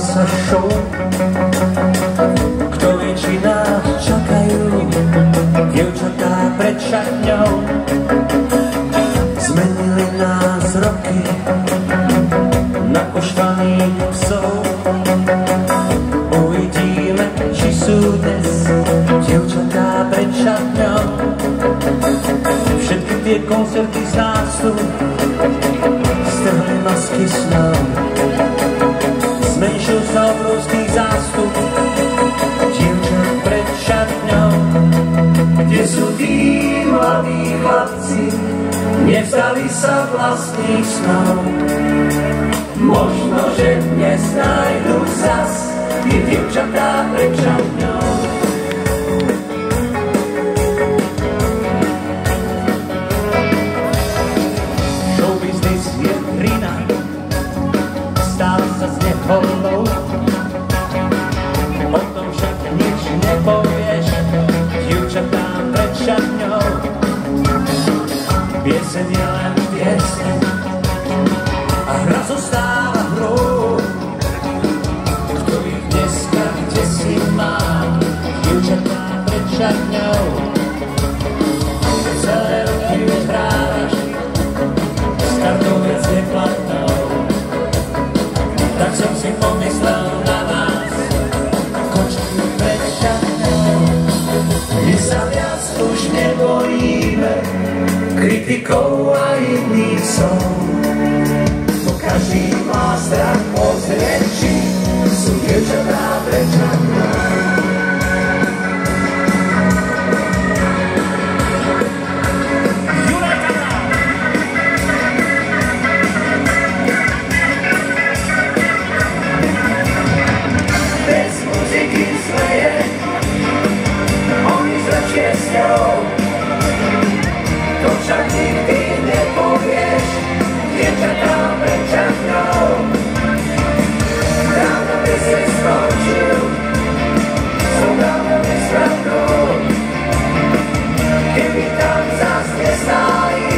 sa show. Kto vie, či nás čakajú dievčatá pred šatňou. Zmenili nás roky na poštvaných psov. Uvidíme, či sú dnes dievčatá pred šatňou. Všetky tie koncerty z nás sú strhli masky snov. Zmenšil sa obrovský zástup dievčat pred šatňou. Kde sú tí mladí chlapci, nevzdali sa vlastných snov. Možno, že dnes nájdu zas tie dievčatá pred šatňou. Showbiznis je hrina, stále sa z neholou. O tom však nič nepovieš dievčatám pred šatňou. Pieseň je len pieseň a hra zostáva hrou. Kto ich dneska kdesi má, dievčatá pred šatňou. Celé roky už hrávaš s kartou viac neplatnou. Tak som si pomyslel na vás, kočky pred šatňou. My sa viac už nebojíme kritikov a iných slov. Bo každý má strach pozrieť, či sú dievčatá pred šatňou. Bez muziky zleje, oni zlepšie s ňou. To však nikdy nepovieš dievčatá pred šatňou. Dávno by si skončil so dávnou nespravdou. Keby tam zas nestáli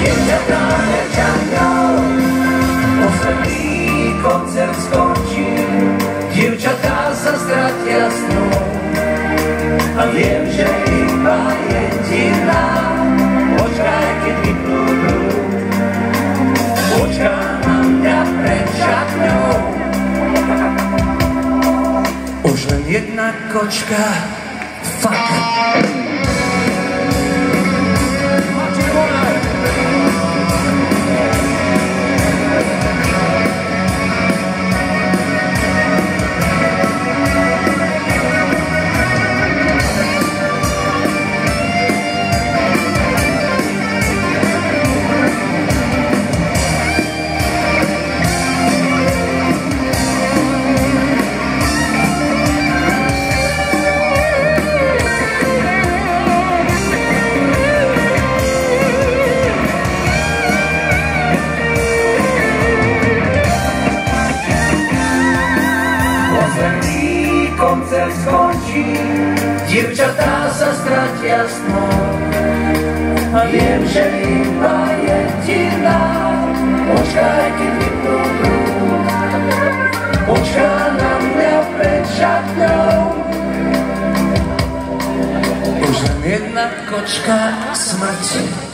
dievčatá pred šatňou. Posledný koncert skončil, dievčatá sa stratia snou. A viem, že iba jediná počkaj, keď vypnú blúd. Počká na mňa pred šatňou. Už len jedna kočka, fuck. Koncert skončí, dievčatá sa stratia snou. A viem, že iba jediná počkaj, keď vypnú blúd. Počká na mňa pred šatňou. Už len jedna kočka smrti.